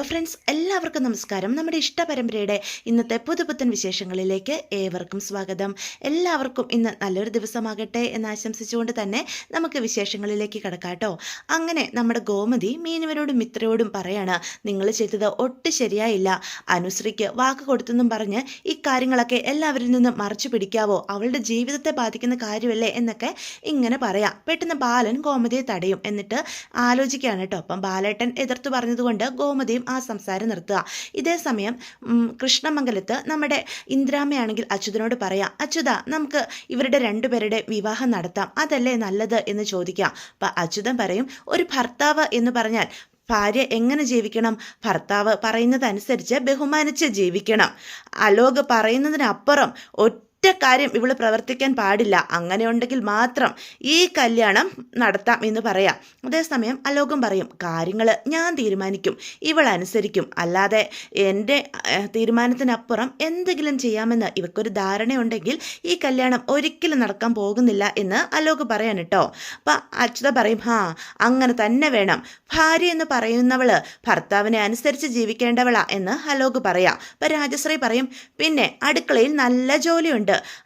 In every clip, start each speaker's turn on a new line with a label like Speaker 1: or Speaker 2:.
Speaker 1: Friends, എല്ലാവർക്കും നമസ്കാരം. നമ്മുടെ ഇഷ്ടപരമ്പരയുടെ ഇന്നത്തെ പുതുപുത്തൻ വിശേഷങ്ങളിലേക്ക് ഏവർക്കും സ്വാഗതം. എല്ലാവർക്കും ഇന്ന് നല്ലൊരു ദിവസമാകട്ടെ എന്ന് ആശംസിച്ചുകൊണ്ട് തന്നെ നമുക്ക് വിശേഷങ്ങളിലേക്ക് കടക്കാട്ടോ. അങ്ങനെ നമ്മുടെ ഗോമതി മീനുവിനോടും മിത്രയോടും പറയാണ്, നിങ്ങൾ ചെയ്തത് ഒട്ടും ശരിയായില്ല. അനുശ്രീക്ക് വാക്ക് കൊടുത്തെന്നും പറഞ്ഞ് ഈ കാര്യങ്ങളൊക്കെ എല്ലാവരിൽ നിന്നും മറച്ചു പിടിക്കാവോ? അവളുടെ ജീവിതത്തെ ബാധിക്കുന്ന കാര്യമല്ലേ എന്നൊക്കെ ഇങ്ങനെ പറയാം. പെട്ടെന്ന് ബാലൻ ഗോമതിയെ തടയും. എന്നിട്ട് ആലോചിക്കുകയാണ് കേട്ടോ. അപ്പം ബാലേട്ടൻ എതിർത്ത് പറഞ്ഞതുകൊണ്ട് ഗോമതിയും ആ സംസാരം നിർത്തുക. ഇതേ സമയം കൃഷ്ണമംഗലത്ത് നമ്മുടെ ഇന്ദിരാമ്മയാണെങ്കിൽ അച്യുതനോട് പറയാം, അച്യുത, നമുക്ക് ഇവരുടെ രണ്ടുപേരുടെ വിവാഹം നടത്താം, അതല്ലേ നല്ലത് എന്ന് ചോദിക്കാം. അപ്പം അച്യുതൻ പറയും, ഒരു ഭർത്താവ് എന്ന് പറഞ്ഞാൽ ഭാര്യ എങ്ങനെ ജീവിക്കണം? ഭർത്താവ് പറയുന്നതനുസരിച്ച് ബഹുമാനിച്ച് ജീവിക്കണം. അലോക് പറയുന്നതിനപ്പുറം കാര്യം ഇവള് പ്രവർത്തിക്കാൻ പാടില്ല. അങ്ങനെ ഉണ്ടെങ്കിൽ മാത്രം ഈ കല്യാണം നടത്താം എന്ന് പറയാം. അതേസമയം അലോകം പറയും, കാര്യങ്ങൾ ഞാൻ തീരുമാനിക്കും, ഇവൾ അനുസരിക്കും, അല്ലാതെ എൻ്റെ തീരുമാനത്തിനപ്പുറം എന്തെങ്കിലും ചെയ്യാമെന്ന് ഇവക്കൊരു ധാരണയുണ്ടെങ്കിൽ ഈ കല്യാണം ഒരിക്കലും നടക്കാൻ പോകുന്നില്ല എന്ന് അലോക് പറയാൻ കേട്ടോ. അപ്പം അച്യുത പറയും, അങ്ങനെ തന്നെ വേണം. ഭാര്യ എന്ന് പറയുന്നവള് ഭർത്താവിനെ അനുസരിച്ച് ജീവിക്കേണ്ടവളാ എന്ന് അലോക് പറയാം. അപ്പം രാജശ്രീ പറയും, പിന്നെ അടുക്കളയിൽ നല്ല ജോലിയുണ്ട്,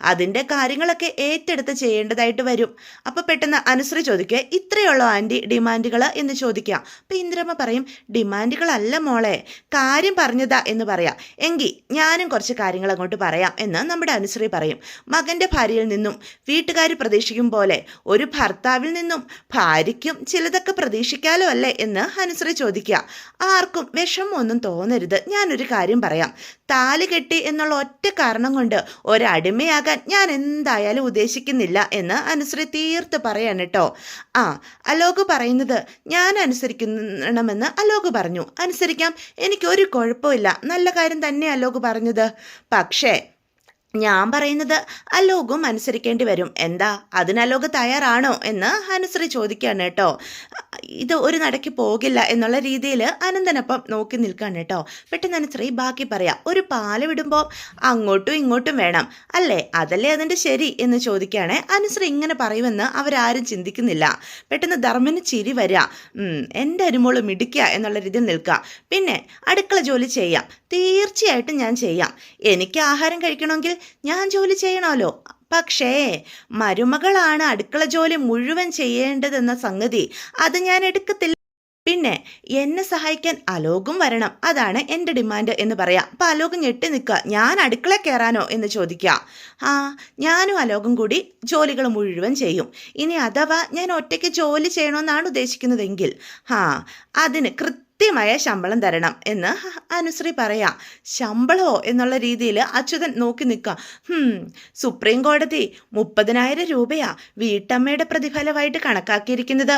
Speaker 1: അതിൻ്റെ കാര്യങ്ങളൊക്കെ ഏറ്റെടുത്ത് ചെയ്യേണ്ടതായിട്ട് വരും. അപ്പോൾ പെട്ടെന്ന് അനുശ്രീ ചോദിക്കുക, ഇത്രയുള്ളോ ആൻറ്റി ഡിമാൻഡുകൾ എന്ന് ചോദിക്കാം. അപ്പം ഇന്ദിരമ്മ പറയും, ഡിമാൻഡുകളല്ല മോളെ, കാര്യം പറഞ്ഞതാ എന്ന് പറയാം. എങ്കിൽ ഞാനും കുറച്ച് കാര്യങ്ങൾ അങ്ങോട്ട് പറയാം എന്ന് നമ്മുടെ അനുശ്രീ പറയും. മകൻ്റെ ഭാര്യയിൽ നിന്നും വീട്ടുകാർ പ്രതീക്ഷിക്കും പോലെ ഒരു ഭർത്താവിൽ നിന്നും ഭാര്യയ്ക്കും ചിലതൊക്കെ പ്രതീക്ഷിക്കാലോ അല്ലേ എന്ന് അനുശ്രീ ചോദിക്കുക. ആർക്കും വിഷമമൊന്നും തോന്നരുത്, ഞാനൊരു കാര്യം പറയാം. താലി കെട്ടി എന്നുള്ള ഒറ്റ കാരണം കൊണ്ട് ഒരടിമയാകാൻ ഞാൻ എന്തായാലും ഉദ്ദേശിക്കുന്നില്ല എന്ന് അനുശ്രീ തീർത്ത് പറയാൻ കേട്ടോ. അലോക് പറയുന്നത് ഞാൻ അനുസരിക്കണമെന്ന് അലോക് പറഞ്ഞു. അനുസരിക്കാം, എനിക്കൊരു കുഴപ്പമില്ല, നല്ല കാര്യം തന്നെ അലോക് പറഞ്ഞത്. പക്ഷേ ഞാൻ പറയുന്നത് അലോകും അനുസരിക്കേണ്ടി വരും. എന്താ, അതിന് അലോക് തയ്യാറാണോ എന്ന് അനുശ്രീ ചോദിക്കുകയാണ് കേട്ടോ. ഇത് ഒരു നടക്ക് പോകില്ല എന്നുള്ള രീതിയിൽ അനന്തനൊപ്പം നോക്കി നിൽക്കുകയാണ് കേട്ടോ. പെട്ടെന്ന് അനുശ്രീ ബാക്കി പറയാം, ഒരു പാല് വിടുമ്പോൾ അങ്ങോട്ടും ഇങ്ങോട്ടും വേണം അല്ലേ, അതല്ലേ അതിൻ്റെ ശരി എന്ന് ചോദിക്കുകയാണെ. അനുശ്രീ ഇങ്ങനെ പറയുമെന്ന് അവരാരും ചിന്തിക്കുന്നില്ല. പെട്ടെന്ന് ധർമ്മന് ചിരി വരിക, എൻ്റെ അരുമോള് മിടിക്കുക എന്നുള്ള രീതിയിൽ നിൽക്കുക. പിന്നെ അടുക്കള ജോലി ചെയ്യാം, തീർച്ചയായിട്ടും ഞാൻ ചെയ്യാം. എനിക്ക് ആഹാരം കഴിക്കണമെങ്കിൽ ഞാൻ ജോലി ചെയ്യണമല്ലോ. പക്ഷേ മരുമകളാണ് അടുക്കള ജോലി മുഴുവൻ ചെയ്യേണ്ടതെന്ന സംഗതി അത് ഞാൻ എടുക്കത്തില്ല. പിന്നെ എന്നെ സഹായിക്കാൻ അലോകും വരണം, അതാണ് എൻ്റെ ഡിമാൻഡ് എന്ന് പറയാം. അപ്പം അലോക് ഞെട്ടി നിൽക്കുക, ഞാൻ അടുക്കള കയറാനോ എന്ന് ചോദിക്കുക. ഞാനും അലോകും കൂടി ജോലികൾ മുഴുവൻ ചെയ്യും. ഇനി അഥവാ ഞാൻ ഒറ്റയ്ക്ക് ജോലി ചെയ്യണമെന്നാണ് ഉദ്ദേശിക്കുന്നതെങ്കിൽ അതിന് കൃത്യമായ ശമ്പളം തരണം എന്ന് അനുശ്രീ പറയാം. ശമ്പളമോ എന്നുള്ള രീതിയിൽ അച്യുതൻ നോക്കി നിൽക്കുക. സുപ്രീം കോടതി 30,000 രൂപയാ വീട്ടമ്മയുടെ പ്രതിഫലമായിട്ട് കണക്കാക്കിയിരിക്കുന്നത്.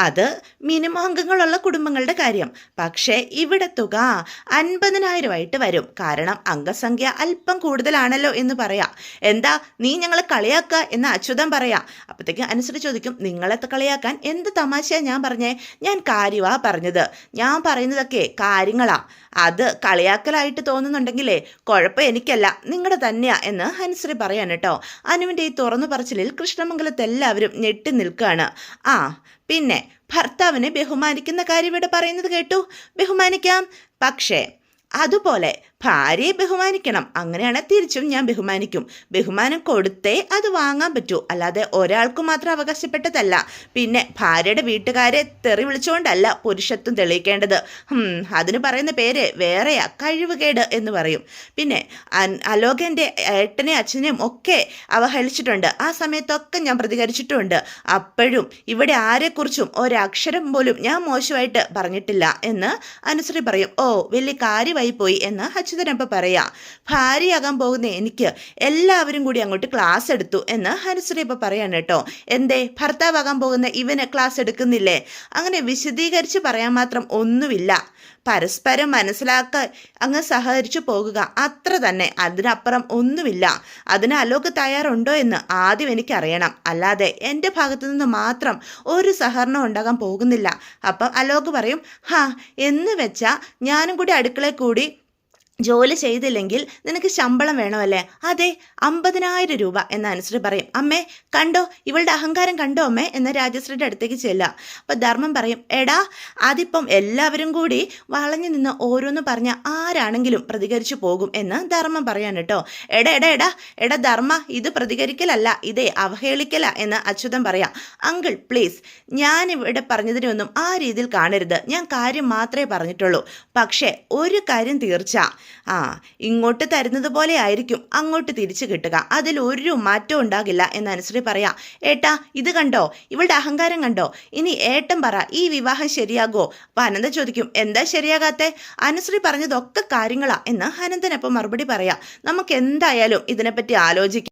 Speaker 1: അത് മിനിമം അംഗങ്ങളുള്ള കുടുംബങ്ങളുടെ കാര്യം. പക്ഷേ ഇവിടെ തുക 50,000 വരും. കാരണം അംഗസംഖ്യ അല്പം കൂടുതലാണല്ലോ എന്ന് പറയാം. എന്താ നീ ഞങ്ങളെ കളിയാക്കുക എന്ന് അച്യുതൻ പറയാം. അപ്പോഴത്തേക്കും അനുശ്രീ ചോദിക്കും, നിങ്ങളെ കളിയാക്കാൻ എന്ത് തമാശയാണ് ഞാൻ പറഞ്ഞേ? ഞാൻ കാര്യമാ പറഞ്ഞത്. ഞാൻ പറയുന്നതൊക്കെ കാര്യങ്ങളാ. അത് കളിയാക്കലായിട്ട് തോന്നുന്നുണ്ടെങ്കിലേ കുഴപ്പം എനിക്കല്ല, നിങ്ങളുടെ തന്നെയാ എന്ന് അനുശ്രീ പറയാൻ കേട്ടോ. അനുവിൻ്റെ ഈ തുറന്നു പറച്ചിലിൽ കൃഷ്ണമംഗലത്ത് എല്ലാവരും ഞെട്ടി നിൽക്കുകയാണ്. പിന്നെ ഭർത്താവിനെ ബഹുമാനിക്കുന്ന കാര്യം ഇവിടെ പറയുന്നത് കേട്ടു. ബഹുമാനിക്കാം, പക്ഷേ അതുപോലെ ഭാര്യയെ ബഹുമാനിക്കണം. അങ്ങനെയാണ് തിരിച്ചും ഞാൻ ബഹുമാനിക്കും. ബഹുമാനം കൊടുത്തേ അത് വാങ്ങാൻ പറ്റൂ, അല്ലാതെ ഒരാൾക്ക് മാത്രം അവകാശപ്പെട്ടതല്ല. പിന്നെ ഭാര്യയുടെ വീട്ടുകാരെ തെറി വിളിച്ചുകൊണ്ടല്ല പുരുഷത്വം തെളിയിക്കേണ്ടത്. അതിന് പറയുന്ന പേര് വേറെയാ, കഴിവുകേട് എന്ന് പറയും. പിന്നെ അലോകൻ്റെ ഏട്ടനെയും അച്ഛനെയും ഒക്കെ അവഹേളിച്ചിട്ടുണ്ട്. ആ സമയത്തൊക്കെ ഞാൻ പ്രതികരിച്ചിട്ടുമുണ്ട്. അപ്പോഴും ഇവിടെ ആരെക്കുറിച്ചും ഒരക്ഷരം പോലും ഞാൻ മോശമായിട്ട് പറഞ്ഞിട്ടില്ല എന്ന് അനുശ്രീ പറയും. വലിയ കാര്യമായി പോയി എന്ന് അച്യുതനപ്പം പറയാം. ഭാര്യയാകാൻ പോകുന്ന എനിക്ക് എല്ലാവരും കൂടി അങ്ങോട്ട് ക്ലാസ് എടുത്തു എന്ന് അനുശ്രീ ഇപ്പം പറയാണ് കേട്ടോ. എന്തേ ഭർത്താവാകാൻ പോകുന്ന ഇവന് ക്ലാസ് എടുക്കുന്നില്ലേ? അങ്ങനെ വിശദീകരിച്ച് പറയാൻ മാത്രം ഒന്നുമില്ല. പരസ്പരം മനസ്സിലാക്കാൻ അങ്ങ് സഹകരിച്ചു പോകുക, അത്ര തന്നെ. അതിനപ്പുറം ഒന്നുമില്ല. അതിന് അലോക് തയ്യാറുണ്ടോ എന്ന് ആദ്യം എനിക്കറിയണം. അല്ലാതെ എൻ്റെ ഭാഗത്തു നിന്ന് മാത്രം ഒരു സഹകരണം ഉണ്ടാകാൻ പോകുന്നില്ല. അപ്പം അലോക് പറയും, എന്ന് വെച്ചാൽ ഞാനും കൂടി അടുക്കളയിൽ കൂടി ജോലി ചെയ്തില്ലെങ്കിൽ നിനക്ക് ശമ്പളം വേണമല്ലേ? അതെ, 50,000 രൂപ എന്ന് അനുശ്രീ പറയും. അമ്മേ കണ്ടോ, ഇവളുടെ അഹങ്കാരം കണ്ടോ അമ്മേ എന്ന് രാജശ്രീയുടെ അടുത്തേക്ക് ചെല്ലുക. അപ്പൊ ധർമ്മം പറയും, എടാ അതിപ്പം എല്ലാവരും കൂടി വളഞ്ഞു നിന്ന് ഓരോന്ന് പറഞ്ഞ ആരാണെങ്കിലും പ്രതികരിച്ചു പോകും എന്ന് ധർമ്മം പറയാൻ കേട്ടോ. എടാ എടാ എടാ എടാ ധർമ്മ, ഇത് പ്രതികരിക്കലല്ല, ഇതേ അവഹേളിക്കല എന്ന് അച്യുതൻ പറയാം. അങ്കിൾ പ്ലീസ്, ഞാൻ ഇവിടെ പറഞ്ഞതിനൊന്നും ആ രീതിയിൽ കാണരുത്. ഞാൻ കാര്യം മാത്രമേ പറഞ്ഞിട്ടുള്ളൂ. പക്ഷേ ഒരു കാര്യം തീർച്ച, ഇങ്ങോട്ട് തരുന്നത് പോലെ ആയിരിക്കും അങ്ങോട്ട് തിരിച്ചു കിട്ടുക. അതിൽ ഒരു മാറ്റവും ഉണ്ടാകില്ല എന്ന് അനുശ്രീ പറയാം. ഏട്ടാ ഇത് കണ്ടോ, ഇവളുടെ അഹങ്കാരം കണ്ടോ? ഇനി ഏട്ടൻ പറ, ഈ വിവാഹം ശരിയാകോ? അപ്പൊ അനന്ത ചോദിക്കും, എന്താ ശരിയാകാത്തെ? അനുശ്രീ പറഞ്ഞതൊക്കെ കാര്യങ്ങളാ എന്ന് അനന്തനപ്പം മറുപടി പറയാം. നമുക്ക് എന്തായാലും ഇതിനെപ്പറ്റി ആലോചിക്കാം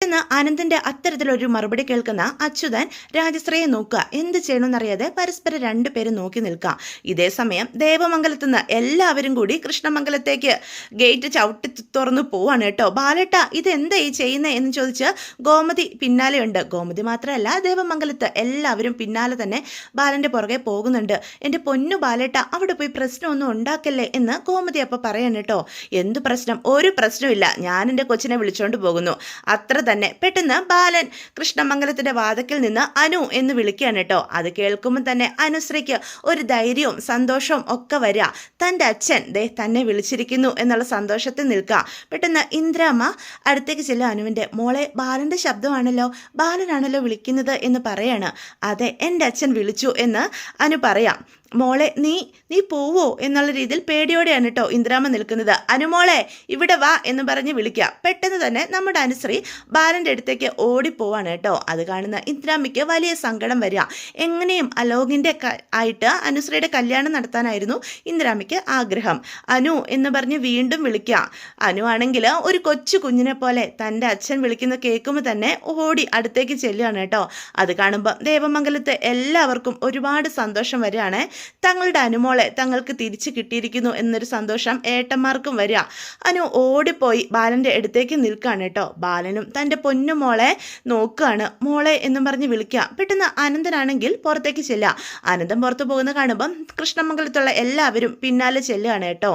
Speaker 1: എന്ന് അനന്തന്റെ അത്തരത്തിലൊരു മറുപടി കേൾക്കുന്ന അച്യുതൻ രാജശ്രീയെ നോക്കുക. എന്ത് ചെയ്യണമെന്നറിയാതെ പരസ്പരം രണ്ടുപേരും നോക്കി നിൽക്കാം. ഇതേ സമയം ദേവമംഗലത്ത് നിന്ന് എല്ലാവരും കൂടി കൃഷ്ണമംഗലത്തേക്ക് ഗേറ്റ് ചവിട്ടി തുറന്നു പോവാണ് കേട്ടോ. ബാലേട്ട ഇതെന്താ ഈ ചെയ്യുന്നത് എന്ന് ചോദിച്ച് ഗോമതി പിന്നാലെയുണ്ട്. ഗോമതി മാത്രമല്ല, ദേവമംഗലത്ത് എല്ലാവരും പിന്നാലെ തന്നെ ബാലന്റെ പുറകെ പോകുന്നുണ്ട്. എൻ്റെ പൊന്നു ബാലേട്ട, അവിടെ പോയി പ്രശ്നമൊന്നും ഉണ്ടാക്കല്ലേ എന്ന് ഗോമതി അപ്പൊ പറയാൻ കേട്ടോ. എന്ത് പ്രശ്നം? ഒരു പ്രശ്നമില്ല, ഞാൻ എൻ്റെ കൊച്ചിനെ വിളിച്ചോണ്ട് പോകുന്നു, അത്ര തന്നെ. പെട്ടെന്ന് ബാലൻ കൃഷ്ണമംഗലത്തിന്റെ വാതക്കിൽ നിന്ന് അനു എന്ന് വിളിക്കുകയാണ് കേട്ടോ. അത് കേൾക്കുമ്പോൾ തന്നെ അനുശ്രീക്ക് ഒരു ധൈര്യവും സന്തോഷവും ഒക്കെ വരിക. തൻ്റെ അച്ഛൻ ദേ തന്നെ വിളിച്ചിരിക്കുന്നു എന്നുള്ള സന്തോഷത്തിൽ നിൽക്കുക. പെട്ടെന്ന് ഇന്ദ്രാമ്മ അടുത്തേക്ക് ചെല്ലുക. അനുവിൻ്റെ മോളെ, ബാലന്റെ ശബ്ദമാണല്ലോ, ബാലനാണല്ലോ വിളിക്കുന്നത് എന്ന് പറയാണ്. അതെ, എൻ്റെ അച്ഛൻ വിളിച്ചു എന്ന് അനു പറയാം. മോളെ നീ പോവോ എന്നുള്ള രീതിയിൽ പേടിയോടെയാണ് കേട്ടോ ഇന്ദ്രാമ്മ നിൽക്കുന്നത്. അനുമോളെ ഇവിടെ വാ എന്ന് പറഞ്ഞ് വിളിക്കുക. പെട്ടെന്ന് തന്നെ നമ്മുടെ അനുശ്രീ ബാലൻ്റെ അടുത്തേക്ക് ഓടിപ്പോവാണ് കേട്ടോ. അത് കാണുന്ന ഇന്ദ്രാമ്മയ്ക്ക് വലിയ സങ്കടം വരിക. എങ്ങനെയും അലോകിൻ്റെ ആയിട്ട് അനുശ്രീയുടെ കല്യാണം നടത്താനായിരുന്നു ഇന്ദ്രാമ്മയ്ക്ക് ആഗ്രഹം. അനു എന്ന് പറഞ്ഞ് വീണ്ടും വിളിക്കുക. അനു ആണെങ്കിൽ ഒരു കൊച്ചു കുഞ്ഞിനെ പോലെ തൻ്റെ അച്ഛൻ വിളിക്കുന്ന കേൾക്കുമ്പോൾ തന്നെ ഓടി അടുത്തേക്ക് ചെല്ലുകയാണ് കേട്ടോ. അത് കാണുമ്പോൾ ദേവമംഗലത്തെ എല്ലാവർക്കും ഒരുപാട് സന്തോഷം വരികയാണ്. തങ്ങളുടെ അനുമോളെ തങ്ങൾക്ക് തിരിച്ചു കിട്ടിയിരിക്കുന്നു എന്നൊരു സന്തോഷം ഏട്ടന്മാർക്കും വരിക. അനു ഓടിപ്പോയി ബാലന്റെ അടുത്തേക്ക് നിൽക്കുകയാണ് കേട്ടോ. ബാലനും തൻ്റെ പൊന്നുമോളെ നോക്കുകയാണ്. മോളെ എന്നും പറഞ്ഞ് വിളിക്കുക. പെട്ടെന്ന് അനന്തനാണെങ്കിൽ പുറത്തേക്ക് ചെല്ലുക. അനന്തൻ പുറത്തു പോകുന്ന കാണുമ്പം കൃഷ്ണമംഗലത്തുള്ള എല്ലാവരും പിന്നാലെ ചെല്ലുകയാണ് കേട്ടോ.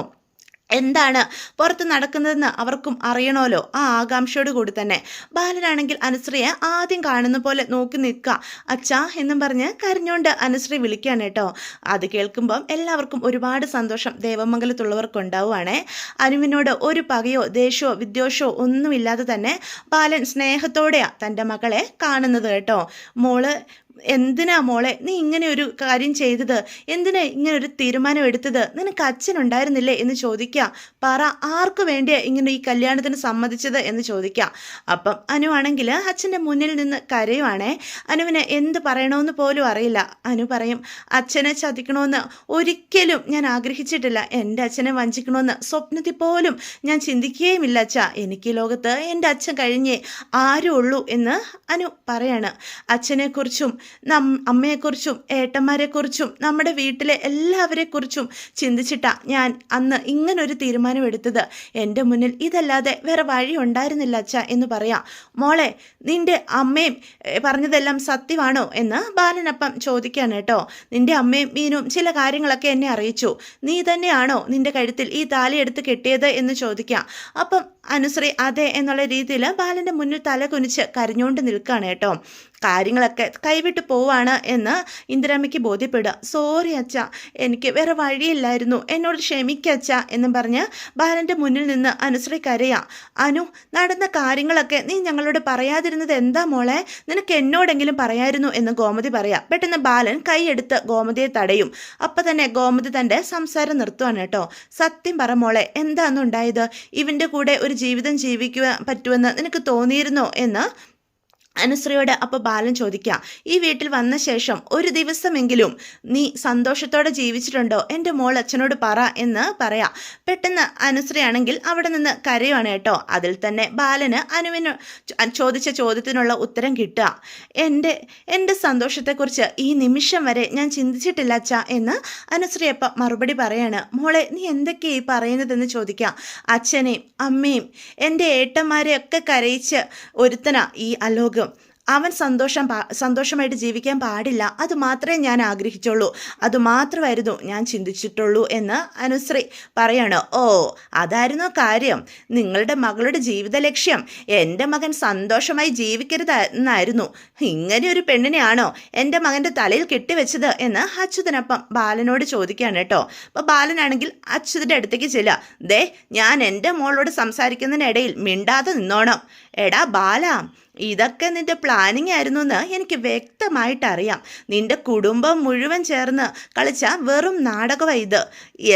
Speaker 1: എന്താണ് പുറത്ത് നടക്കുന്നതെന്ന് അവർക്കും അറിയണമല്ലോ. ആ ആകാംക്ഷയോട് കൂടി തന്നെ ബാലനാണെങ്കിൽ അനുശ്രീയെ ആദ്യം കാണുന്ന പോലെ നോക്കി നിൽക്കുക. അച്ഛാ എന്നും പറഞ്ഞ് കരഞ്ഞുകൊണ്ട് അനുശ്രീ വിളിക്കുകയാണ് കേട്ടോ. അത് കേൾക്കുമ്പം എല്ലാവർക്കും ഒരുപാട് സന്തോഷം ദേവമംഗലത്തുള്ളവർക്കുണ്ടാവുകയാണേ. അനുവിനോട് ഒരു പകയോ ദേഷ്യമോ വിദ്വേഷമോ ഒന്നുമില്ലാതെ തന്നെ ബാലൻ സ്നേഹത്തോടെയാണ് തൻ്റെ മകളെ കാണുന്നത് കേട്ടോ. മോള് എന്തിനാ മോളെ നീ ഇങ്ങനെ ഒരു കാര്യം ചെയ്തത്? എന്തിനാ ഇങ്ങനെ ഒരു തീരുമാനം എടുത്തത്? നിനക്ക് അച്ഛനുണ്ടായിരുന്നില്ലേ എന്ന് ചോദിക്കുക. പറ, ആർക്കു വേണ്ടിയാ ഇങ്ങനെ ഈ കല്യാണത്തിന് സമ്മതിച്ചത് എന്ന് ചോദിക്കുക. അപ്പം അനു ആണെങ്കിൽ അച്ഛൻ്റെ മുന്നിൽ നിന്ന് കരയുവാണേ. അനുവിന് എന്ത് പറയണമെന്ന് പോലും അറിയില്ല. അനു പറയും, അച്ഛനെ ചതിക്കണമെന്ന് ഒരിക്കലും ഞാൻ ആഗ്രഹിച്ചിട്ടില്ല. എൻ്റെ അച്ഛനെ വഞ്ചിക്കണമെന്ന് സ്വപ്നത്തിൽ പോലും ഞാൻ ചിന്തിക്കുകയുമില്ല അച്ഛാ. എനിക്ക് ലോകത്ത് എൻ്റെ അച്ഛൻ കഴിഞ്ഞേ ആരും ഉള്ളൂ എന്ന് അനു പറയാണ്. അച്ഛനെക്കുറിച്ചും അമ്മയെക്കുറിച്ചും ഏട്ടന്മാരെക്കുറിച്ചും നമ്മുടെ വീട്ടിലെ എല്ലാവരെക്കുറിച്ചും ചിന്തിച്ചിട്ടാ ഞാൻ അന്ന് ഇങ്ങനൊരു തീരുമാനം എടുത്തത്. എൻ്റെ മുന്നിൽ ഇതല്ലാതെ വേറെ വഴി ഉണ്ടായിരുന്നില്ല അച്ഛാ എന്ന് പറയാം. മോളെ, നിന്റെ അമ്മയും പറഞ്ഞതെല്ലാം സത്യമാണോ എന്ന് ബാലനപ്പം ചോദിക്കാണ് കേട്ടോ. നിന്റെ അമ്മയും മീനും ചില കാര്യങ്ങളൊക്കെ എന്നെ അറിയിച്ചു. നീ തന്നെയാണോ നിന്റെ കഴുത്തിൽ ഈ താലി എടുത്ത് കെട്ടിയത് എന്ന് ചോദിക്കാം. അപ്പം അനുശ്രീ അതെ എന്നുള്ള രീതിയിൽ ബാലൻ്റെ മുന്നിൽ തല കുനിച്ച് കരഞ്ഞുകൊണ്ട് നിൽക്കുകയാണ് കേട്ടോ. കാര്യങ്ങളൊക്കെ കൈവിട്ട് പോവാണ് എന്ന് ഇന്ദിരാമ്മയ്ക്ക് ബോധ്യപ്പെടുക. സോറി അച്ഛ, എനിക്ക് വേറെ വഴിയില്ലായിരുന്നു, എന്നോട് ക്ഷമിക്കച്ച എന്നും പറഞ്ഞ് ബാലൻ്റെ മുന്നിൽ നിന്ന് അനുശ്രീ കരയാം. അനു, നടന്ന കാര്യങ്ങളൊക്കെ നീ ഞങ്ങളോട് പറയാതിരുന്നത് എന്താ മോളെ? നിനക്ക് എന്നോടെങ്കിലും പറയായിരുന്നു എന്ന് ഗോമതി പറയാം. പെട്ടെന്ന് ബാലൻ കൈയെടുത്ത് ഗോമതിയെ തടയും. അപ്പം തന്നെ ഗോമതി തൻ്റെ സംസാരം നിർത്തുവാണ് കേട്ടോ. സത്യം പറ മോളെ, എന്താണെന്നുണ്ടായത്? ഇവൻ്റെ കൂടെ ഒരു ജീവിതം ജീവിക്കുവാൻ പറ്റുമെന്ന് നിനക്ക് തോന്നിയിരുന്നോ എന്ന് അനുശ്രീയോട് അപ്പോൾ ബാലൻ ചോദിക്കാം. ഈ വീട്ടിൽ വന്ന ശേഷം ഒരു ദിവസമെങ്കിലും നീ സന്തോഷത്തോടെ ജീവിച്ചിട്ടുണ്ടോ? എൻ്റെ മോൾ അച്ഛനോട് പറ എന്ന് പറയാം. പെട്ടെന്ന് അനുശ്രീ ആണെങ്കിൽ അവിടെ നിന്ന് കരയുവാണ് കേട്ടോ. അതിൽ തന്നെ ബാലന് അനുവിന് ചോദിച്ച ചോദ്യത്തിനുള്ള ഉത്തരം കിട്ടുക. എൻ്റെ സന്തോഷത്തെക്കുറിച്ച് ഈ നിമിഷം വരെ ഞാൻ ചിന്തിച്ചിട്ടില്ല അച്ഛ എന്ന് അനുശ്രീ അപ്പം മറുപടി പറയാണ്. മോളെ, നീ എന്തൊക്കെയായി പറയുന്നതെന്ന് ചോദിക്കാം. അച്ഛനെയും അമ്മയും എൻ്റെ ഏട്ടന്മാരെയൊക്കെ കരയിച്ച് ഒരുത്തനാ ഈ അലോകം. അവൻ സന്തോഷമായിട്ട് ജീവിക്കാൻ പാടില്ല, അത് മാത്രമേ ഞാൻ ആഗ്രഹിച്ചുള്ളൂ, അതുമാത്രമായിരുന്നു ഞാൻ ചിന്തിച്ചിട്ടുള്ളൂ എന്ന് അനുശ്രീ പറയാണ്. ഓ, അതായിരുന്നു കാര്യം. നിങ്ങളുടെ മകളുടെ ജീവിത ലക്ഷ്യം എൻ്റെ മകൻ സന്തോഷമായി ജീവിക്കരുത് എന്നായിരുന്നു. ഇങ്ങനെ ഒരു പെണ്ണിനെയാണോ എൻ്റെ മകൻ്റെ തലയിൽ കെട്ടിവെച്ചത് എന്ന് അച്യുതനപ്പം ബാലനോട് ചോദിക്കുകയാണ് കേട്ടോ. അപ്പോൾ ബാലനാണെങ്കിൽ അച്യുതൻ്റെ അടുത്തേക്ക് ചെല്ലുക. ദേ, ഞാൻ എൻ്റെ മോളോട് സംസാരിക്കുന്നതിനിടയിൽ മിണ്ടാതെ നിന്നോണം. എടാ ബാല, ഇതൊക്കെ നിന്റെ പ്ലാനിങ് ആയിരുന്നു എന്ന് എനിക്ക് വ്യക്തമായിട്ടറിയാം. നിന്റെ കുടുംബം മുഴുവൻ ചേർന്ന് കളിച്ച വെറും നാടകമാണ് ഇത്.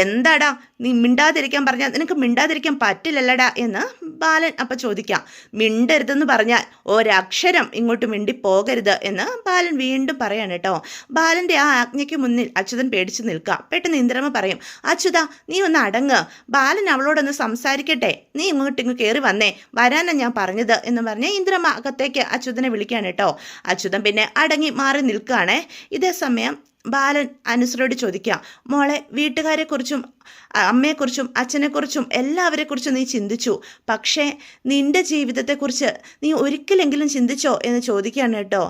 Speaker 1: എന്താടാ നീ മിണ്ടാതിരിക്കാൻ പറഞ്ഞാൽ നിനക്ക് മിണ്ടാതിരിക്കാൻ പറ്റില്ലല്ലടാ എന്ന് ബാലൻ അപ്പം ചോദിക്കാം. മിണ്ടരുതെന്ന് പറഞ്ഞാൽ ഒരക്ഷരം ഇങ്ങോട്ട് മിണ്ടിപ്പോകരുത് എന്ന് ബാലൻ വീണ്ടും പറയാണ് കേട്ടോ. ബാലൻ്റെ ആ ആജ്ഞയ്ക്ക് മുന്നിൽ അച്യുതൻ പേടിച്ച് നിൽക്കുക. പെട്ടെന്ന് ഇന്ദ്രമ്മ പറയും, അച്യുത നീ ഒന്ന് അടങ്ങ്, ബാലൻ അവളോടൊന്ന് സംസാരിക്കട്ടെ, നീ ഇങ്ങോട്ട് കയറി വന്നേ, വരാനാണ് ഞാൻ പറഞ്ഞത് എന്ന് പറഞ്ഞ് ഇന്ദ്രമ്മ അകത്തേക്ക് അച്യുതനെ വിളിക്കുകയാണ് കേട്ടോ. അച്യുതൻ പിന്നെ അടങ്ങി മാറി നിൽക്കുകയാണേ. ഇതേ സമയം ബാലൻ അനുശ്രീയോട് ചോദിക്കുക, മോളെ, വീട്ടുകാരെക്കുറിച്ചും അമ്മയെക്കുറിച്ചും അച്ഛനെക്കുറിച്ചും എല്ലാവരെക്കുറിച്ചും നീ ചിന്തിച്ചു, പക്ഷേ നിന്റെ ജീവിതത്തെക്കുറിച്ച് നീ ഒരിക്കലെങ്കിലും ചിന്തിച്ചോ എന്ന് ചോദിക്കുകയാണ് കേട്ടോ.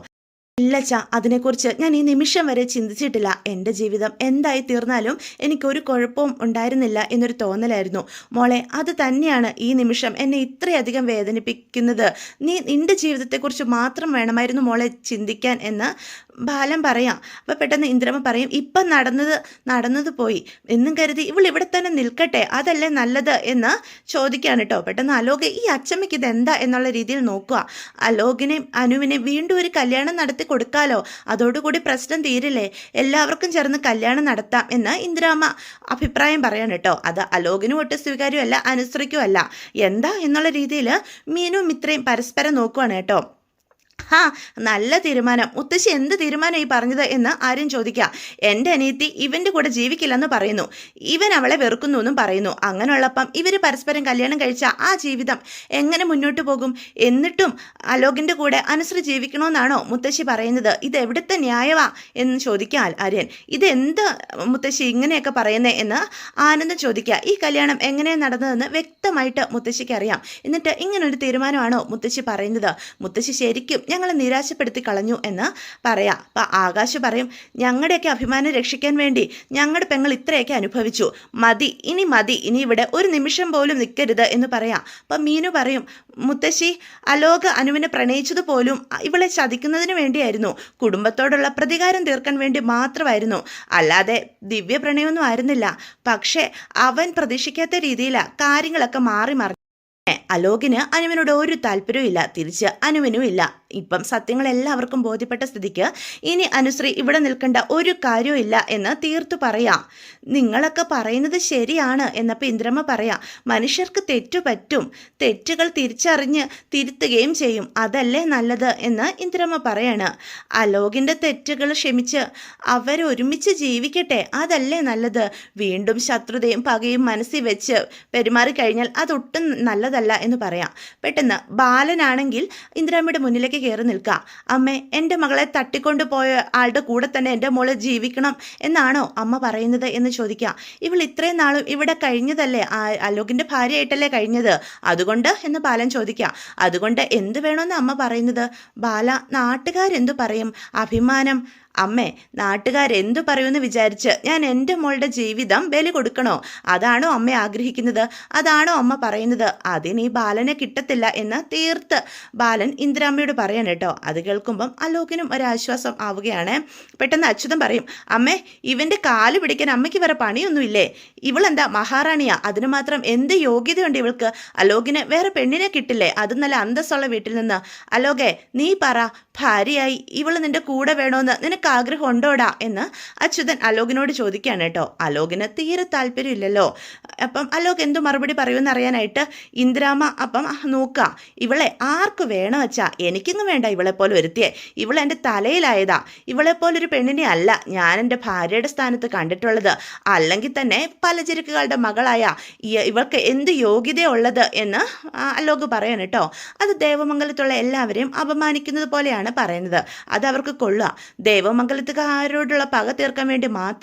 Speaker 1: ഇല്ലച്ച, അതിനെക്കുറിച്ച് ഞാൻ ഈ നിമിഷം വരെ ചിന്തിച്ചിട്ടില്ല. എൻ്റെ ജീവിതം എന്തായി തീർന്നാലും എനിക്കൊരു കുഴപ്പവും ഉണ്ടായിരുന്നില്ല എന്നൊരു തോന്നലായിരുന്നു. മോളെ, അത് തന്നെയാണ് ഈ നിമിഷം എന്നെ ഇത്രയധികം വേദനിപ്പിക്കുന്നത്. നിന്റെ ജീവിതത്തെക്കുറിച്ച് മാത്രം വേണമായിരുന്നു മോളെ ചിന്തിക്കാൻ എന്ന് ബാലൻ പറയാം. അപ്പോൾ പെട്ടെന്ന് ഇന്ദ്രമ്മ പറയും, ഇപ്പം നടന്നത് പോയി എന്നും കരുതി ഇവൾ ഇവിടെ തന്നെ നിൽക്കട്ടെ, അതല്ലേ നല്ലത് എന്ന് ചോദിക്കുകയാണ് കേട്ടോ. പെട്ടെന്ന് അലോക്, ഈ അച്ചമ്മയ്ക്ക് ഇതെന്താ എന്നുള്ള രീതിയിൽ നോക്കുക. അലോകിനെയും അനുവിനെയും വീണ്ടും ഒരു കല്യാണം നടത്തി കൊടുക്കാലോ, അതോടുകൂടി പ്രശ്നം തീരില്ലേ, എല്ലാവർക്കും ചേർന്ന് കല്യാണം നടത്താം എന്ന് ഇന്ദ്രാമ്മ അഭിപ്രായം പറയാണ് കേട്ടോ. അത് അലോകിനും ഒട്ടും സ്വീകാര്യമല്ല, അനുശ്രീക്കും അല്ല. എന്താ എന്നുള്ള രീതിയിൽ മീനും മിത്രയും പരസ്പരം നോക്കുവാണ് കേട്ടോ. നല്ല തീരുമാനം. മുത്തശ്ശി എന്ത് തീരുമാനം ഈ പറഞ്ഞത് എന്ന് ആരും ചോദിക്കുക. എൻ്റെ അനിയത്തി ഇവൻ്റെ കൂടെ ജീവിക്കില്ലെന്ന് പറയുന്നു, ഇവൻ അവളെ വെറുക്കുന്നു എന്നും പറയുന്നു. അങ്ങനെയുള്ളപ്പം ഇവർ പരസ്പരം കല്യാണം കഴിച്ച ആ ജീവിതം എങ്ങനെ മുന്നോട്ട് പോകും? എന്നിട്ടും അലോകിൻ്റെ കൂടെ അനുശ്രീ ജീവിക്കണമെന്നാണോ മുത്തശ്ശി പറയുന്നത്? ഇത് എവിടുത്തെ ന്യായവാ എന്ന് ചോദിക്കുക ആര്യൻ. ഇതെന്ത് മുത്തശ്ശി ഇങ്ങനെയൊക്കെ പറയുന്നേ എന്ന് ആനന്ദം ചോദിക്കുക. ഈ കല്യാണം എങ്ങനെയാണ് നടന്നതെന്ന് വ്യക്തമായിട്ട് മുത്തശ്ശിക്ക് അറിയാം. എന്നിട്ട് ഇങ്ങനൊരു തീരുമാനമാണോ മുത്തശ്ശി പറയുന്നത്? മുത്തശ്ശി ശരിക്കും ഞങ്ങളെ നിരാശപ്പെടുത്തി കളഞ്ഞു എന്ന് പറയാം. അപ്പം ആകാശ് പറയും, ഞങ്ങളുടെയൊക്കെ അഭിമാനം രക്ഷിക്കാൻ വേണ്ടി ഞങ്ങളുടെ പെങ്ങൾ ഇത്രയൊക്കെ അനുഭവിച്ചു, മതി, ഇനി ഇവിടെ ഒരു നിമിഷം പോലും നിൽക്കരുത് എന്ന് പറയാം. അപ്പം മീനു പറയും, മുത്തശ്ശി, അലോക് അനുവിനെ പ്രണയിച്ചത് പോലും ഇവളെ ചതിക്കുന്നതിന് വേണ്ടിയായിരുന്നു, കുടുംബത്തോടുള്ള പ്രതികാരം തീർക്കാൻ വേണ്ടി മാത്രമായിരുന്നു, അല്ലാതെ ദിവ്യ പ്രണയമൊന്നും ആയിരുന്നില്ല. പക്ഷേ അവൻ പ്രതീക്ഷിക്കാത്ത രീതിയിലാണ് കാര്യങ്ങളൊക്കെ മാറി മറിഞ്ഞു. അലോകിന് അനുവിനോട് ഒരു താല്പര്യവും ഇല്ല, തിരിച്ച് അനുവിനും ഇല്ല. ഇപ്പം സത്യങ്ങൾ എല്ലാവർക്കും ബോധ്യപ്പെട്ട സ്ഥിതിക്ക് ഇനി അനുശ്രീ ഇവിടെ നിൽക്കേണ്ട ഒരു കാര്യവും ഇല്ല എന്ന് തീർത്തു പറയാം. നിങ്ങളൊക്കെ പറയുന്നത് ശരിയാണ് എന്നപ്പോൾ ഇന്ദ്രമ്മ പറയാം, മനുഷ്യർക്ക് തെറ്റുപറ്റും, തെറ്റുകൾ തിരിച്ചറിഞ്ഞ് തിരുത്തുകയും ചെയ്യും, അതല്ലേ നല്ലത് എന്ന് ഇന്ദ്രമ്മ പറയാണ്. അലോകിൻ്റെ തെറ്റുകൾ ക്ഷമിച്ച് അവരൊരുമിച്ച് ജീവിക്കട്ടെ, അതല്ലേ നല്ലത്. വീണ്ടും ശത്രുതയും പകയും മനസ്സിൽ വെച്ച് പെരുമാറിക്കഴിഞ്ഞാൽ അതൊട്ടും നല്ലതല്ല എന്ന് പറയാം. പെട്ടെന്ന് ബാലനാണെങ്കിൽ ഇന്ദ്രാമ്മയുടെ മുന്നിലേക്ക് കയറി നിൽക്കുക. അമ്മേ, എൻ്റെ മകളെ തട്ടിക്കൊണ്ടു പോയ ആളുടെ കൂടെ തന്നെ എൻ്റെ മോള് ജീവിക്കണം എന്നാണോ അമ്മ പറയുന്നത് എന്ന് ചോദിക്കാം. ഇവൾ ഇത്രയും നാളും ഇവിടെ കഴിഞ്ഞതല്ലേ, അലോകിൻ്റെ ഭാര്യയായിട്ടല്ലേ കഴിഞ്ഞത്, അതുകൊണ്ട് എന്ന് ബാലൻ ചോദിക്കാം. അതുകൊണ്ട് എന്ത് വേണമെന്ന് അമ്മ പറയുന്നത്? ബാല, നാട്ടുകാരെന്തു പറയും? അഭിമാനം. അമ്മേ, നാട്ടുകാരെന്തു പറയുമെന്ന് വിചാരിച്ച് ഞാൻ എൻ്റെ മോളുടെ ജീവിതം ബലി കൊടുക്കണോ? അതാണോ അമ്മ ആഗ്രഹിക്കുന്നത്? അതാണോ അമ്മ പറയുന്നത്? അതിന് ഈ ബാലനെ കിട്ടത്തില്ല എന്ന് തീർത്ത് ബാലൻ ഇന്ദ്രാമ്മയോട് പറയാൻ കേട്ടോ. അത് കേൾക്കുമ്പം അലോകിനും ഒരാശ്വാസം ആവുകയാണ്. പെട്ടെന്ന് അച്യുതൻ പറയും, അമ്മേ, ഇവൻ്റെ കാല് പിടിക്കാൻ അമ്മയ്ക്ക് വേറെ പണിയൊന്നുമില്ലേ? ഇവളെന്താ മഹാറാണിയാ? അതിന് മാത്രം എന്ത് യോഗ്യതയുണ്ട് ഇവൾക്ക്? അലോകിന് വേറെ പെണ്ണിനെ കിട്ടില്ലേ? അത് നല്ല അന്തസ്സുള്ള വീട്ടിൽ നിന്ന്. അലോകെ, നീ പറ, ഭാര്യയായി ഇവൾ നിന്റെ കൂടെ വേണോന്ന് നിനക്ക് ആഗ്രഹം ഉണ്ടോടാ എന്ന് അച്യുതൻ അലോകിനോട് ചോദിക്കുകയാണ് കേട്ടോ. അലോകിന് തീരെ താല്പര്യമില്ലല്ലോ. അപ്പം അലോക് എന്തു മറുപടി പറയുമെന്ന് അറിയാനായിട്ട് ഇന്ദ്രാമ്മ അപ്പം നോക്കുക, ഇവളെ ആർക്ക് വേണം വെച്ചാ, എനിക്കൊന്നും വേണ്ട ഇവളെപ്പോലെ വരുത്തിയേ, ഇവൾ എൻ്റെ തലയിലായതാ, ഇവളെപ്പോലൊരു പെണ്ണിനെ അല്ല ഞാൻ എൻ്റെ ഭാര്യയുടെ സ്ഥാനത്ത് കണ്ടിട്ടുള്ളത്. അല്ലെങ്കിൽ തന്നെ പലചരക്കുകളുടെ മകളായ ഇവൾക്ക് എന്ത് യോഗ്യതയുള്ളത് എന്ന് അലോക് പറയാൻ കേട്ടോ. അത് ദേവമംഗലത്തുള്ള എല്ലാവരെയും അപമാനിക്കുന്നത് പോലെയാണ് പറയുന്നത്. അത് അവർക്ക് കൊള്ളുക. ദേവ കടവമംഗലത്തുകാരോടുള്ള പക തീർക്കാൻ വേണ്ടി മാത്രമാണ്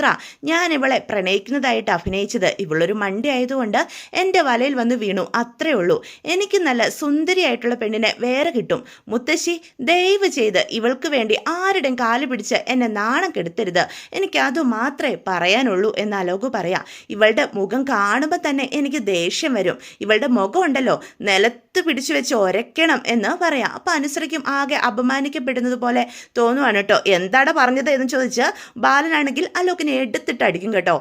Speaker 1: ഞാൻ ഇവളെ പ്രണയിക്കുന്നതായിട്ട് അഭിനയിച്ചത്. ഇവളൊരു മണ്ടി ആയതുകൊണ്ട് എൻ്റെ വലയിൽ വന്ന് വീണു, അത്രേ ഉള്ളൂ. എനിക്ക് നല്ല സുന്ദരിയായിട്ടുള്ള പെണ്ണിനെ വേറെ കിട്ടും. മുത്തശ്ശി ദയവ് ചെയ്ത് ഇവൾക്ക് വേണ്ടി ആരുടെയും കാല് പിടിച്ച് എന്നെ നാണം കെടുത്തരുത്. എനിക്ക് അത് മാത്രമേ പറയാനുള്ളൂ എന്ന് അലോക് പറയാം. ഇവളുടെ മുഖം കാണുമ്പോൾ തന്നെ എനിക്ക് ദേഷ്യം വരും. ഇവളുടെ മുഖം ഉണ്ടല്ലോ നിലത്ത് പിടിച്ചു വെച്ച് ഒരയ്ക്കണം എന്ന് പറയാം. അപ്പം അനുസരിക്കും ആകെ അപമാനിക്കപ്പെടുന്നത് പോലെ തോന്നുവാണ് കേട്ടോ. എന്താണ് പറഞ്ഞത് എന്ന് ചോദിച്ച് ബാലനാണെങ്കിൽ അലോകിനെ എടുത്തിട്ട് അടിക്കും കേട്ടോ.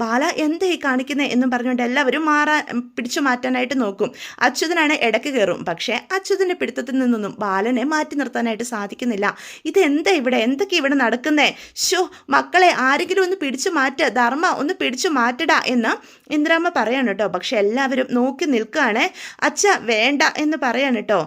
Speaker 1: ബാല എന്താ ഈ കാണിക്കുന്നത് എന്നും പറഞ്ഞുകൊണ്ട് എല്ലാവരും പിടിച്ചു മാറ്റാനായിട്ട് നോക്കും. അച്യുതനാണ് ഇടയ്ക്ക് കയറും. പക്ഷേ അച്യുതൻ്റെ പിടുത്തത്തിൽ നിന്നൊന്നും ബാലനെ മാറ്റി നിർത്താനായിട്ട് സാധിക്കുന്നില്ല. ഇതെന്താ ഇവിടെ എന്തൊക്കെ ഇവിടെ നടക്കുന്നേ? ഷോ മക്കളെ ആരെങ്കിലും ഒന്ന് പിടിച്ചു മാറ്റ്, ധർമ്മ ഒന്ന് പിടിച്ചു മാറ്റടാ എന്ന് ഇന്ദിരാമ്മ പറയാണ് കേട്ടോ. പക്ഷെ എല്ലാവരും നോക്കി നിൽക്കുകയാണ്. അച്ഛ വേണ്ട എന്ന് പറയാണ് കേട്ടോ.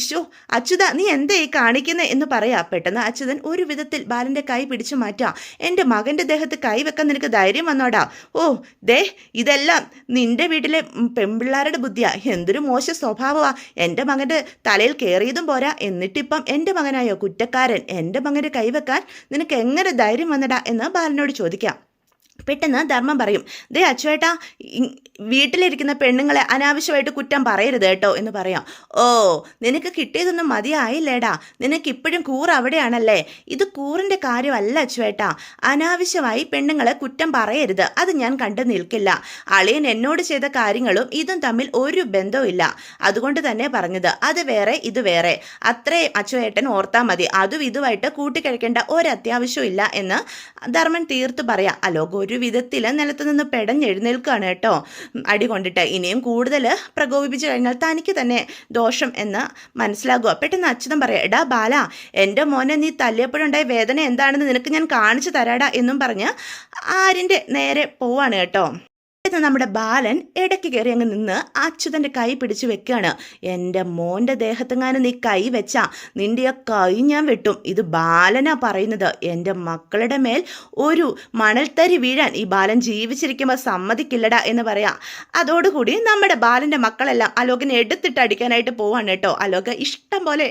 Speaker 1: ഷോ അച്യുത നീ എന്താ ഈ കാണിക്കുന്നത് എന്ന് പറയാ. പെട്ടെന്ന് അച്യുതൻ ഒരു വിധത്തിൽ ബാലൻ്റെ കൈ പിടിച്ചു മാറ്റാ. എൻ്റെ മകൻ്റെ ദേഹത്ത് കൈ വെക്കാൻ നിനക്ക് ധൈര്യം വന്നോടാ? ഓ ദേ ഇതെല്ലാം നിന്റെ വീട്ടിലെ പെൺപിള്ളാരുടെ ബുദ്ധിയാ. എന്തൊരു മോശം സ്വഭാവമാ. എൻ്റെ മകൻ്റെ തലയിൽ കയറിയതും പോരാ, എന്നിട്ടിപ്പം എൻ്റെ മകനായോ കുറ്റക്കാരൻ. എൻ്റെ മകൻ്റെ കൈ വെക്കാൻ നിനക്ക് എങ്ങനെ ധൈര്യം വന്നടാ എന്ന് ബാലനോട് ചോദിക്കാം. പെട്ടെന്ന് ധർമ്മം പറയും, ദേ അച്ചുവേട്ടാ വീട്ടിലിരിക്കുന്ന പെണ്ണുങ്ങളെ അനാവശ്യമായിട്ട് കുറ്റം പറയരുത് കേട്ടോ എന്ന് പറയാം. ഓ നിനക്ക് കിട്ടിയതൊന്നും മതിയായില്ലേടാ, നിനക്കിപ്പോഴും കൂറ് അവിടെയാണല്ലേ. ഇത് കൂറിൻ്റെ കാര്യമല്ല അച്ചുവേട്ടാ. അനാവശ്യമായി പെണ്ണുങ്ങളെ കുറ്റം പറയരുത്, അത് ഞാൻ കണ്ടു നിൽക്കില്ല. അളിയൻ എന്നോട് ചെയ്ത കാര്യങ്ങളും ഇതും തമ്മിൽ ഒരു ബന്ധവും ഇല്ല. അതുകൊണ്ട് തന്നെ പറഞ്ഞത്. അത് വേറെ ഇത് വേറെ, അത്രേ അച്ചുവേട്ടൻ ഓർത്താൽ മതി. അതും ഇതുമായിട്ട് കൂട്ടിക്കഴിക്കേണ്ട ഒരത്യാവശ്യവും ഇല്ല എന്ന് ധർമ്മൻ തീർത്ത് പറയാം. അലോക് ഒരു വിധത്തിൽ നിലത്ത് നിന്ന് പെടഞ്ഞെഴുന്നേൽക്കുകയാണ് കേട്ടോ അടി കൊണ്ടിട്ട്. ഇനിയും കൂടുതൽ പ്രകോപിപ്പിച്ചു കഴിഞ്ഞാൽ തനിക്ക് തന്നെ ദോഷം എന്ന് മനസ്സിലാകുക. പെട്ടെന്ന് അച്യുതൻ പറയാം, എടാ ബാല എൻ്റെ മോനെ നീ തല്ലിയപ്പോഴുണ്ടായ വേദന എന്താണെന്ന് നിനക്ക് ഞാൻ കാണിച്ചു തരാടാ എന്നും പറഞ്ഞ് ആര്യൻ്റെ നേരെ പോവാണ് കേട്ടോ. നമ്മുടെ ബാലൻ ഇടയ്ക്ക് കയറി അങ്ങ് നിന്ന് അച്യുതൻ്റെ കൈ പിടിച്ചു വെക്കുകയാണ്. എൻ്റെ മോൻ്റെ ദേഹത്തെങ്ങാനും നീ കൈ വെച്ചാ നിൻ്റെ ആ കൈ ഞാൻ വെട്ടും. ഇത് ബാലനാ പറയുന്നത്. എൻ്റെ മക്കളുടെ മേൽ ഒരു മണൽത്തരി വീഴാൻ ഈ ബാലൻ ജീവിച്ചിരിക്കുമ്പോൾ സമ്മതിക്കില്ലടാ എന്ന് പറയാം. അതോടുകൂടി നമ്മുടെ ബാലൻ്റെ മക്കളെല്ലാം അലോകിനെ എടുത്തിട്ട് അടിക്കാനായിട്ട് പോവാണ് കേട്ടോ. അലോക് ഇഷ്ടം പോലെ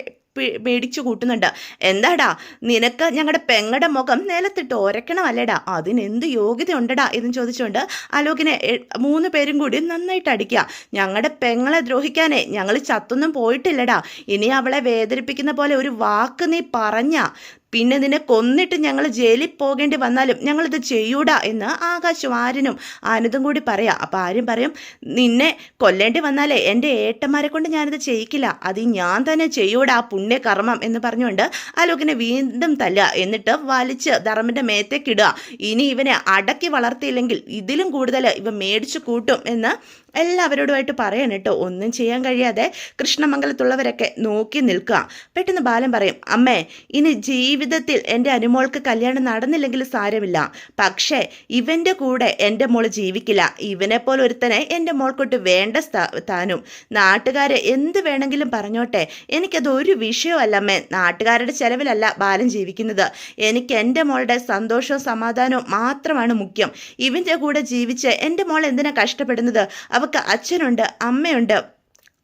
Speaker 1: മേടിച്ചു കൂട്ടുന്നുണ്ട്. എന്താടാ നിനക്ക് ഞങ്ങളുടെ പെങ്ങളുടെ മുഖം നിലത്തിട്ട് ഒരക്കണമല്ലേടാ, അതിനെന്ത് യോഗ്യത ഉണ്ടടാ എന്ന് ചോദിച്ചുകൊണ്ട് അലോകിനെ 3 പേരും കൂടി നന്നായിട്ട് അടിക്കുക. ഞങ്ങളുടെ പെങ്ങളെ ദ്രോഹിക്കാനേ ഞങ്ങൾ ചത്തൊന്നും പോയിട്ടില്ലടാ. ഇനി അവളെ വേദനിപ്പിക്കുന്ന പോലെ ഒരു വാക്ക് നീ പറഞ്ഞ പിന്നെ നിന്നെ കൊന്നിട്ട് ഞങ്ങൾ ജയിലിൽ പോകേണ്ടി വന്നാലും ഞങ്ങളിത് ചെയ്യൂടാ എന്ന് ആകാശും ആര്യനും ആനന്ദും കൂടി പറയാം. അപ്പം ആര്യം പറയും, നിന്നെ കൊല്ലേണ്ടി വന്നാലേ എൻ്റെ ഏട്ടന്മാരെ കൊണ്ട് ഞാനിത് ചെയ്യിക്കില്ല, അത് ഞാൻ തന്നെ ചെയ്യൂടാ പുണ്യകർമ്മം എന്ന് പറഞ്ഞുകൊണ്ട് അലോകിനെ വീണ്ടും തല്ലുക. എന്നിട്ട് വലിച്ച് ധർമ്മൻ്റെ മേത്തേക്കിടുക. ഇനി ഇവനെ അടക്കി വളർത്തിയില്ലെങ്കിൽ ഇതിലും കൂടുതൽ ഇവ മേടിച്ചു കൂട്ടും എന്ന് എല്ലാവരോടുമായിട്ട് പറയാൻ കേട്ടോ. ഒന്നും ചെയ്യാൻ കഴിയാതെ കൃഷ്ണമംഗലത്തുള്ളവരൊക്കെ നോക്കി നിൽക്കുക. പെട്ടെന്ന് ബാലൻ പറയും, അമ്മേ ഇനി ജീവിതത്തിൽ എൻ്റെ അനുമോൾക്ക് കല്യാണം നടന്നില്ലെങ്കിൽ സാരമില്ല, പക്ഷേ ഇവൻ്റെ കൂടെ എൻ്റെ മോൾ ജീവിക്കില്ല. ഇവനെപ്പോലെ ഒരുത്തനെ എൻ്റെ മോൾക്കൊട്ട് വേണ്ട താനും. നാട്ടുകാരെ എന്ത് വേണമെങ്കിലും പറഞ്ഞോട്ടെ, എനിക്കത് ഒരു വിഷയമല്ല അമ്മേ. നാട്ടുകാരുടെ ചെലവിലല്ല ബാലൻ ജീവിക്കുന്നത്. എനിക്ക് എൻ്റെ മോളുടെ സന്തോഷവും സമാധാനവും മാത്രമാണ് മുഖ്യം. ഇവൻ്റെ കൂടെ ജീവിച്ച് എൻ്റെ മോൾ എന്തിനാ കഷ്ടപ്പെടുന്നത്? അവൾക്ക് അച്ഛനുണ്ട്, അമ്മയുണ്ട്,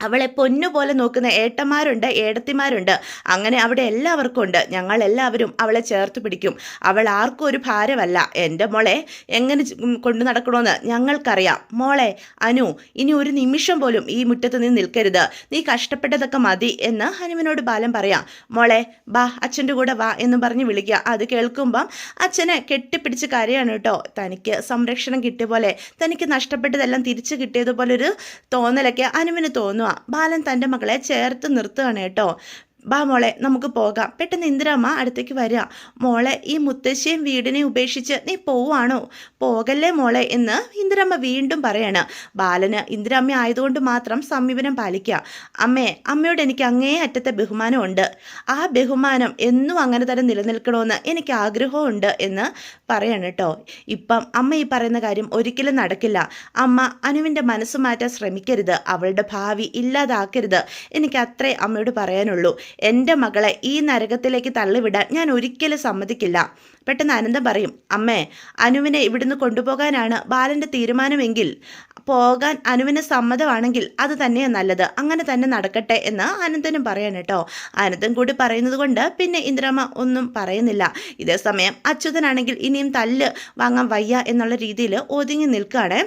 Speaker 1: അവളെ പൊന്നുപോലെ നോക്കുന്ന ഏട്ടന്മാരുണ്ട്, ഏടത്തിമാരുണ്ട്. അങ്ങനെ അവിടെ എല്ലാവർക്കും ഉണ്ട്. ഞങ്ങളെല്ലാവരും അവളെ ചേർത്ത് പിടിക്കും. അവൾ ആർക്കും ഒരു ഭാരമല്ല. എൻ്റെ മോളെ എങ്ങനെ കൊണ്ടു നടക്കണമെന്ന് ഞങ്ങൾക്കറിയാം. മോളെ അനു, ഇനി ഒരു നിമിഷം പോലും ഈ മുറ്റത്ത് നീ നിൽക്കരുത്. നീ കഷ്ടപ്പെട്ടതൊക്കെ മതി എന്ന് ഹനുമനോട് ബാലൻ പറയാം. മോളെ ബാ അച്ഛൻ്റെ കൂടെ വാ എന്ന് പറഞ്ഞ് വിളിക്കുക. അത് കേൾക്കുമ്പം അച്ഛനെ കെട്ടിപ്പിടിച്ച് കരയാണ് കേട്ടോ. തനിക്ക് സംരക്ഷണം കിട്ടിയ പോലെ, തനിക്ക് നഷ്ടപ്പെട്ടതെല്ലാം തിരിച്ചു കിട്ടിയതുപോലൊരു തോന്നലൊക്കെ ഹനുമന് തോന്നുക. ബാലൻ തൻ്റെ മകളെ ചേർത്ത് നിർത്തുകയാണ് കേട്ടോ. ബാ മോളെ നമുക്ക് പോകാം. പെട്ടെന്ന് ഇന്ദിരാമ്മ അടുത്തേക്ക് വരിക. മോളെ ഈ മുത്തശ്ശിയും വീടിനെ ഉപേക്ഷിച്ച് നീ പോവാണോ? പോകല്ലേ മോളെ എന്ന് ഇന്ദിരാമ്മ വീണ്ടും പറയാണ്. ബാലന് ഇന്ദിരാമ്മ ആയതുകൊണ്ട് മാത്രം സമീപനം പാലിക്കുക. അമ്മയോട് എനിക്ക് അങ്ങേ അറ്റത്തെ ബഹുമാനമുണ്ട്. ആ ബഹുമാനം എന്നും അങ്ങനെ തന്നെ നിലനിൽക്കണമെന്ന് എനിക്ക് ആഗ്രഹമുണ്ട് എന്ന് പറയാണ് കേട്ടോ. ഇപ്പം അമ്മ ഈ പറയുന്ന കാര്യം ഒരിക്കലും നടക്കില്ല. അമ്മ അനുവിൻ്റെ മനസ്സ് മാറ്റാൻ ശ്രമിക്കരുത്. അവളുടെ ഭാവി ഇല്ലാതാക്കരുത്. എനിക്ക് അത്രേ അമ്മയോട് പറയാനുള്ളൂ. എൻ്റെ മകളെ ഈ നരകത്തിലേക്ക് തള്ളിവിടാൻ ഞാൻ ഒരിക്കലും സമ്മതിക്കില്ല. പെട്ടെന്ന് അനന്തം പറയും, അമ്മേ, അനുവിനെ ഇവിടുന്ന് കൊണ്ടുപോകാനാണ് ബാലൻ്റെ തീരുമാനമെങ്കിൽ പോകാൻ അനുവിന് സമ്മതമാണെങ്കിൽ അത് തന്നെയാണ് നല്ലത്, അങ്ങനെ തന്നെ നടക്കട്ടെ എന്ന് അനന്തനും പറയാൻ കേട്ടോ. അനന്തൻ കൂടി പറയുന്നത് കൊണ്ട് പിന്നെ ഇന്ദിരാമ്മ ഒന്നും പറയുന്നില്ല. ഇതേ സമയം അച്യുതനാണെങ്കിൽ ഇനിയും തല്ല് വാങ്ങാൻ വയ്യ എന്നുള്ള രീതിയിൽ ഒതുങ്ങി നിൽക്കുകയാണ്.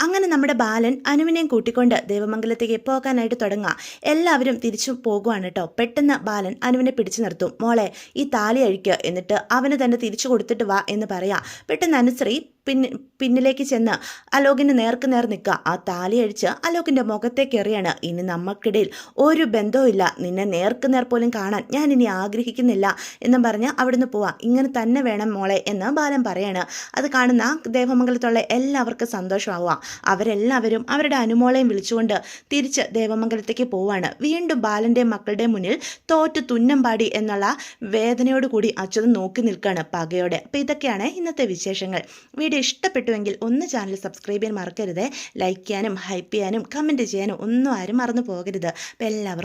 Speaker 1: അങ്ങനെ നമ്മുടെ ബാലൻ അനുവിനെയും കൂട്ടിക്കൊണ്ട് ദേവമംഗലത്തേക്ക് പോകാനായിട്ട് തുടങ്ങുക. എല്ലാവരും തിരിച്ചു പോകുവാണ് കേട്ടോ. പെട്ടെന്ന് ബാലൻ അനുവിനെ പിടിച്ചു നിർത്തും. മോളെ, ഈ താലി അഴിക്കുക, എന്നിട്ട് അവന് തന്നെ തിരിച്ചു കൊടുത്തിട്ട് വാ എന്ന് പറയാം. പെട്ടെന്ന് അനുശ്രീ പിന്നിലേക്ക് ചെന്ന് അലോകിന് നേർക്ക് നേർ നിൽക്കുക. ആ താലി അഴിച്ച് അലോകിൻ്റെ മുഖത്തേക്ക് എറിയാണ്. ഇനി നമുക്കിടയിൽ ഒരു ബന്ധവും ഇല്ല, നിന്നെ നേർക്ക് നേർ പോലും കാണാൻ ഞാൻ ഇനി ആഗ്രഹിക്കുന്നില്ല എന്നും പറഞ്ഞ് അവിടുന്ന് പോവാം. ഇങ്ങനെ തന്നെ വേണം മോളെ എന്ന് ബാലൻ പറയാണ്. അത് കാണുന്ന ദേവമംഗലത്തുള്ള എല്ലാവർക്കും സന്തോഷമാവുക. അവരെല്ലാവരും അവരുടെ അനുമോളെയും വിളിച്ചുകൊണ്ട് തിരിച്ച് ദേവമംഗലത്തേക്ക് പോവാണ്. വീണ്ടും ബാലൻ്റെയും മക്കളുടെയും മുന്നിൽ തോറ്റു തുന്നം പാടി എന്നുള്ള വേദനയോടുകൂടി അച്യുതൻ നോക്കി നിൽക്കുകയാണ് പകയോടെ. അപ്പോൾ ഇതൊക്കെയാണ് ഇന്നത്തെ വിശേഷങ്ങൾ. വീഡിയോ ഇഷ്ടപ്പെട്ടുവെങ്കിൽ ഒന്ന് ചാനൽ സബ്സ്ക്രൈബ് ചെയ്യാൻ മറക്കരുത്. ലൈക്ക് ചെയ്യാനും ഹൈപ്പ് ചെയ്യാനും കമൻറ്റ് ചെയ്യാനും ഒന്നും ആരും മറന്നു പോകരുത്. അപ്പോൾ എല്ലാവർക്കും